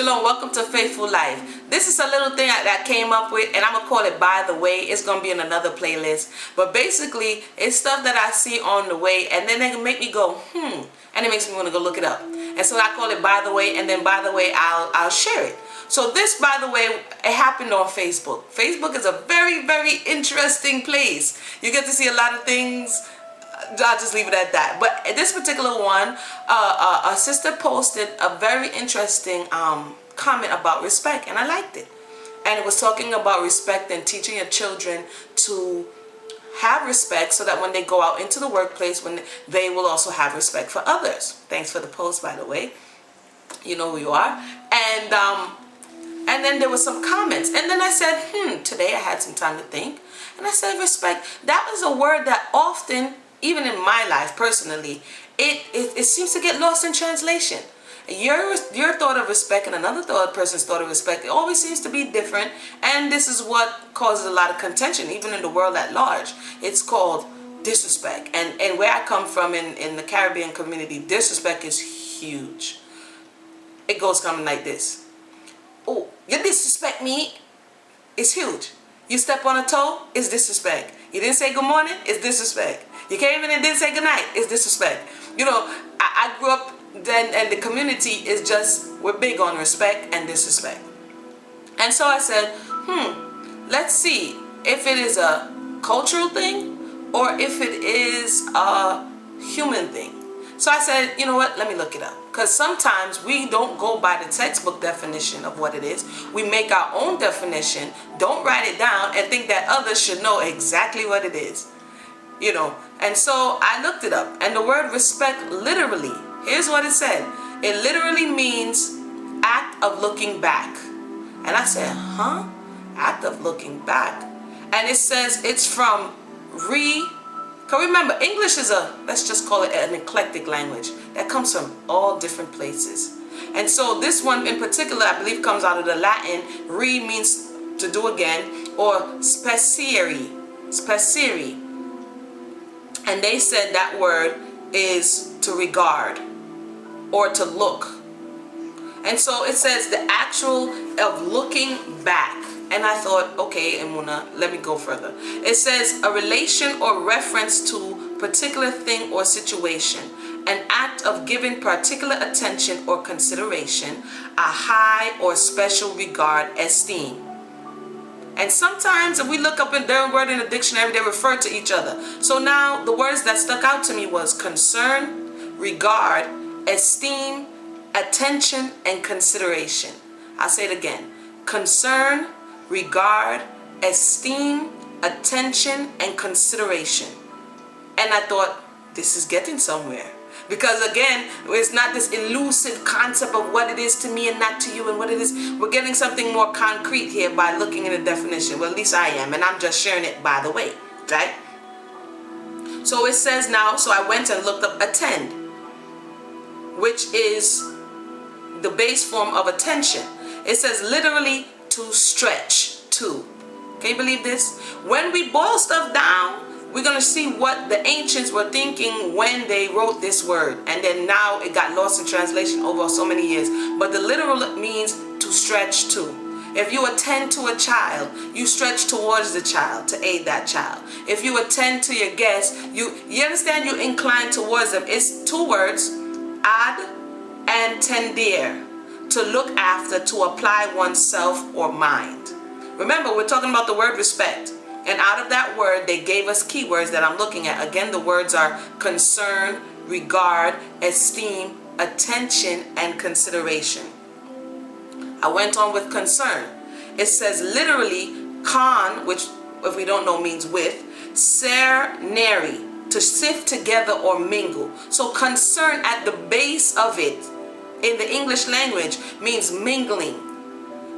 Shalom, welcome to Faithful Life. This is a little thing that I came up with, and I'm going to call it By the Way. It's going to be in another playlist. But basically, it's stuff that I see on the way, and then they make me go, and it makes me want to go look it up. And so I call it By the Way, and then by the way, I'll share it. So this, by the way, it happened on Facebook. Facebook is a very, very interesting place. You get to see a lot of things. I'll just leave it at that. But this particular one, a sister posted a very interesting comment about respect, and I liked it. And it was talking about respect and teaching your children to have respect so that when they go out into the workplace, when they will also have respect for others. Thanks for the post, by the way. You know who you are. And then there was some comments. And then I said, today I had some time to think. And I said, respect. That was a word that often, even in my life personally, it seems to get lost in translation. Your thought of respect and another person's thought of respect, it always seems to be different, and this is what causes a lot of contention, even in the world at large. It's called disrespect, and where I come from in the Caribbean community, disrespect is huge. It goes something like this. Oh, you disrespect me? It's huge. You step on a toe, it's disrespect. You didn't say good morning, it's disrespect. You came in and didn't say goodnight, it's disrespect. You know, I grew up then, and the community is just, we're big on respect and disrespect. And so I said, let's see if it is a cultural thing or if it is a human thing. So I said, you know what, let me look it up. Because sometimes we don't go by the textbook definition of what it is. We make our own definition, don't write it down, and think that others should know exactly what it is. You know, and so I looked it up, and the word respect literally, here's what it said. It literally means act of looking back. And I said, act of looking back. And it says it's from because remember, English is let's just call it an eclectic language that comes from all different places. And so this one in particular, I believe, comes out of the Latin. Re means to do again, or specere. And they said that word is to regard or to look. And so it says the actual of looking back. And I thought, okay, Emuna, let me go further. It says a relation or reference to particular thing or situation, an act of giving particular attention or consideration, a high or special regard, esteem. And sometimes if we look up in their word in the dictionary, they refer to each other. So now the words that stuck out to me was concern, regard, esteem, attention, and consideration. I'll say it again. Concern, regard, esteem, attention, and consideration. And I thought, this is getting somewhere. Because again, it's not this elusive concept of what it is to me and not to you and what it is. We're getting something more concrete here by looking at the definition. Well, at least I am, and I'm just sharing it by the way, right? So it says now, so I went and looked up attend, which is the base form of attention. It says literally to stretch to. Can you believe this? When we boil stuff down, we're going to see what the ancients were thinking when they wrote this word. And then now it got lost in translation over so many years. But the literal means to stretch to. If you attend to a child, you stretch towards the child to aid that child. If you attend to your guests, you understand, you incline towards them. It's two words, ad-tendere, to look after, to apply oneself or mind. Remember, we're talking about the word respect. And out of that word, they gave us keywords that I'm looking at. Again, the words are concern, regard, esteem, attention, and consideration. I went on with concern. It says literally con, which if we don't know means with, cerene, to sift together or mingle. So concern at the base of it in the English language means mingling.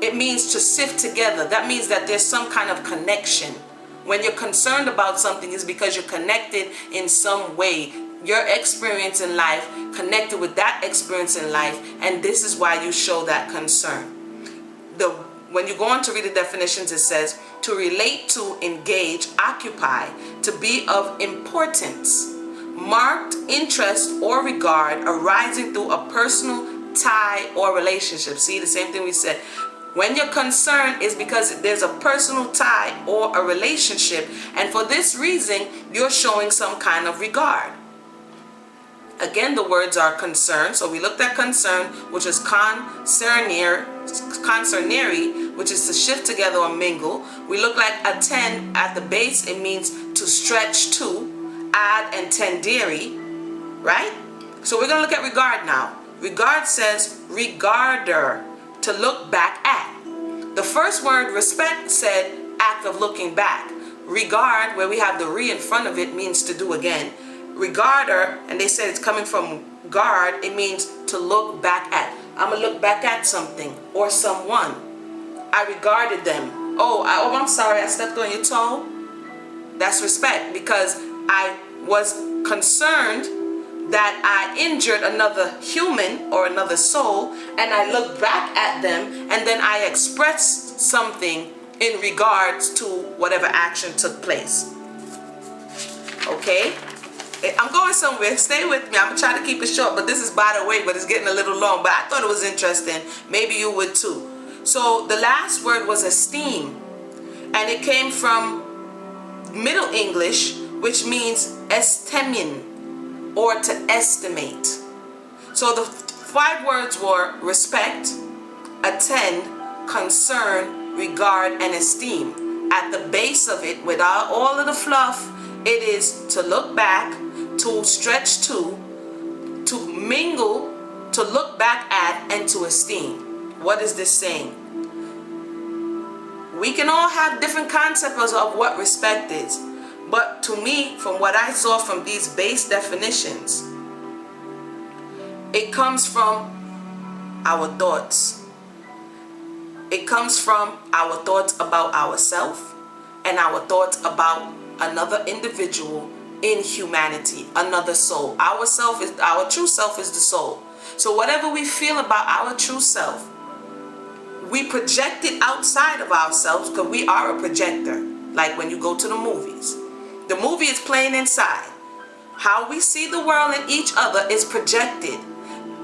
It means to sift together. That means that there's some kind of connection. When you're concerned about something, is because you're connected in some way. Your experience in life connected with that experience in life, and this is why you show that concern. When you go on to read the definitions, it says to relate to, engage, occupy, to be of importance, marked interest or regard arising through a personal tie, or relationship. See, the same thing we said. When you're concerned is because there's a personal tie or a relationship, and for this reason, you're showing some kind of regard. Again, the words are concern. So we looked at concern, which is con-cerene, which is to shift together or mingle. We look like attend at the base. It means to stretch to, ad-tendere, right? So we're going to look at regard now. Regard says re-garder, to look back at. The first word, respect, said act of looking back. Regard, where we have the re in front of it, means to do again. Re-garder, and they said it's coming from guard, it means to look back at. I'm going to look back at something or someone. I regarded them. Oh, I'm sorry, I stepped on your toe. That's respect, because I was concerned that I injured another human or another soul, and I looked back at them, and then I expressed something in regards to whatever action took place. Okay? I'm going somewhere. Stay with me. I'm going to try to keep it short, but this is by the way, but it's getting a little long, but I thought it was interesting. Maybe you would too. So the last word was esteem, and it came from Middle English, which means estemen, or to estimate. So the 5 words were respect, attend, concern, regard, and esteem. At the base of it, without all of the fluff, it is to look back, to stretch to mingle, to look back at, and to esteem. What is this saying? We can all have different concepts of what respect is. But to me, from what I saw from these base definitions, it comes from our thoughts. It comes from our thoughts about ourselves and our thoughts about another individual in humanity, another soul. Our true self is the soul. So whatever we feel about our true self, we project it outside of ourselves, because we are a projector. Like when you go to the movies. The movie is playing inside. How we see the world and each other is projected.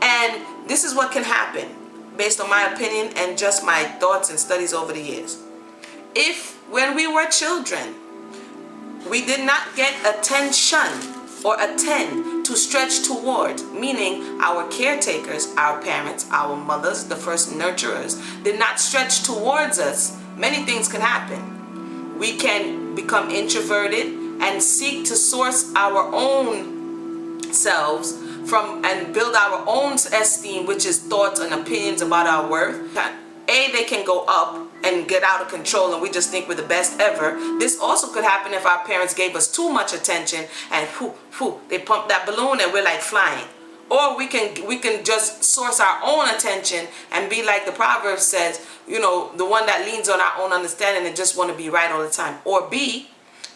And this is what can happen, based on my opinion and just my thoughts and studies over the years. If, when we were children, we did not get attention or attend to stretch toward, meaning our caretakers, our parents, our mothers, the first nurturers, did not stretch towards us, many things can happen. We can become introverted and seek to source our own selves from and build our own esteem, which is thoughts and opinions about our worth. They can go up and get out of control, and we just think we're the best ever. This also could happen if our parents gave us too much attention and they pump that balloon and we're like flying. Or we can just source our own attention and be like the proverb says, you know, the one that leans on our own understanding and just want to be right all the time. Or B,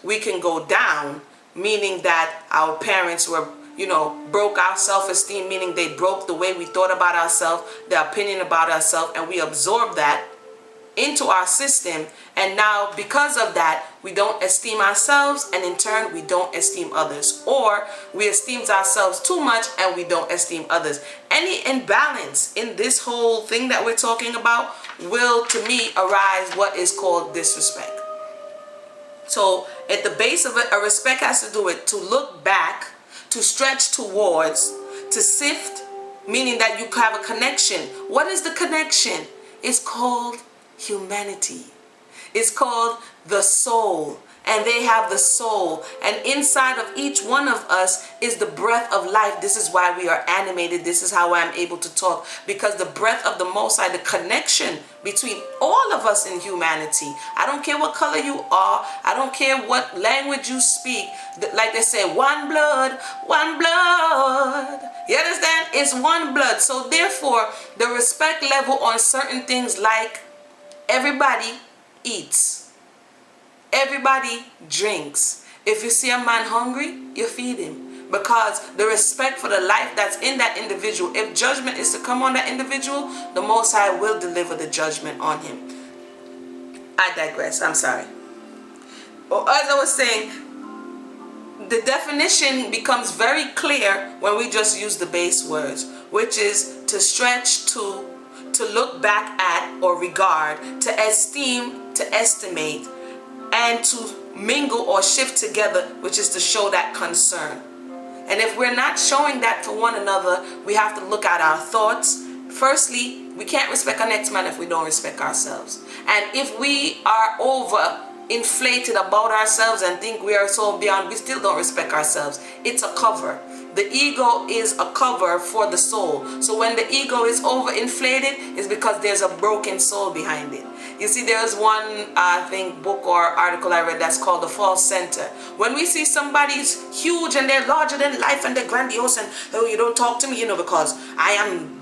we can go down, meaning that our parents were, broke our self-esteem, meaning they broke the way we thought about ourselves, the opinion about ourselves, and we absorbed that into our system, and now because of that we don't esteem ourselves, and in turn we don't esteem others, or we esteem ourselves too much and we don't esteem others. Any imbalance in this whole thing that we're talking about will, to me, arise what is called disrespect. So at the base of it, a respect has to do with to look back, to stretch towards, to sift, meaning that you have a connection. What is the connection? It's called humanity. It's called the soul, and they have the soul, and inside of each one of us is the breath of life. This is why we are animated. This is how I'm able to talk, because the breath of the Most High, the connection between all of us in humanity. I don't care what color you are, I don't care what language you speak, like they say, one blood, one blood. You understand? It's one blood. So therefore the respect level on certain things, like everybody eats, everybody drinks. If you see a man hungry, you feed him, because the respect for the life that's in that individual. If judgment is to come on that individual, the Most High will deliver the judgment on him. I digress. I'm sorry. Well, as I was saying, the definition becomes very clear when we just use the base words. which is to stretch, to look back at or regard, to esteem, to estimate, and to mingle or shift together, which is to show that concern. And if we're not showing that for one another, we have to look at our thoughts. Firstly, we can't respect our next man if we don't respect ourselves. And if we are over inflated about ourselves and think we are so beyond, we still don't respect ourselves. It's a cover. The ego is a cover for the soul. So when the ego is overinflated, it's because there's a broken soul behind it. You see, there's one, I think, book or article I read that's called The False Center. When we see somebody's huge and they're larger than life and they're grandiose and, oh, you don't talk to me, because I am,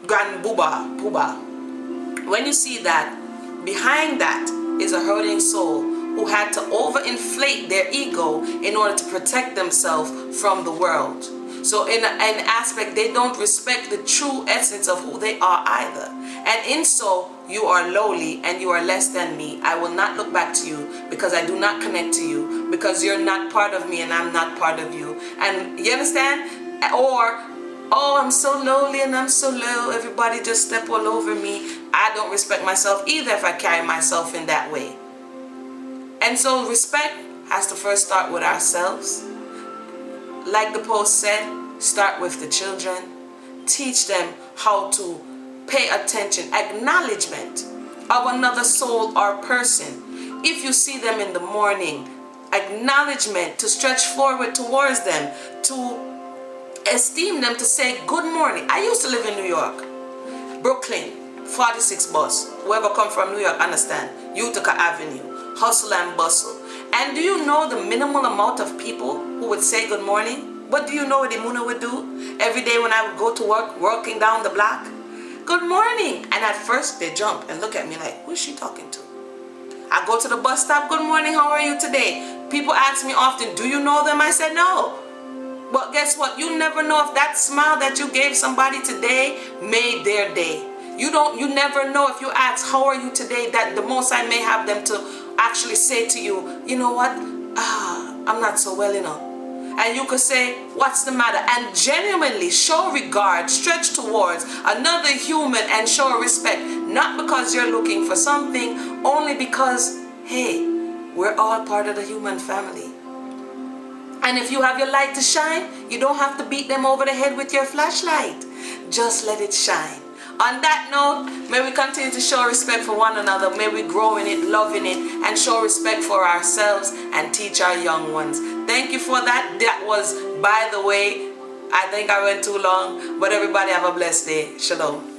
grand booba, pooba. When you see that, behind that is a hurting soul who had to overinflate their ego in order to protect themselves from the world. So in an aspect, they don't respect the true essence of who they are either. And in so, you are lowly and you are less than me. I will not look back to you because I do not connect to you, because you're not part of me and I'm not part of you. And you understand? Or, oh, I'm so lowly and I'm so low, everybody just step all over me. I don't respect myself either if I carry myself in that way. And so respect has to first start with ourselves. Like the post said, start with the children. Teach them how to pay attention, acknowledgement of another soul or person. If you see them in the morning, acknowledgement to stretch forward towards them, to esteem them, to say good morning. I used to live in New York, Brooklyn, 46 bus. Whoever come from New York understand. Utica Avenue, hustle and bustle. And do you know the minimal amount of people who would say good morning? What do you know what Imuna would do every day when I would go to work, walking down the block? Good morning. And at first they jump and look at me like, who is she talking to? I go to the bus stop, good morning, how are you today? People ask me often, do you know them? I said no. But guess what? You never know if that smile that you gave somebody today made their day. You never know if you ask, how are you today, that the most I may have them to actually say to you, you know what? I'm not so well, And you could say, what's the matter? And genuinely show regard, stretch towards another human and show respect. Not because you're looking for something, only because, hey, we're all part of the human family. And if you have your light to shine, you don't have to beat them over the head with your flashlight. Just let it shine. On that note, may we continue to show respect for one another. May we grow in it, love in it, and show respect for ourselves and teach our young ones. Thank you for that. That was, by the way, I think I went too long, but everybody have a blessed day. Shalom.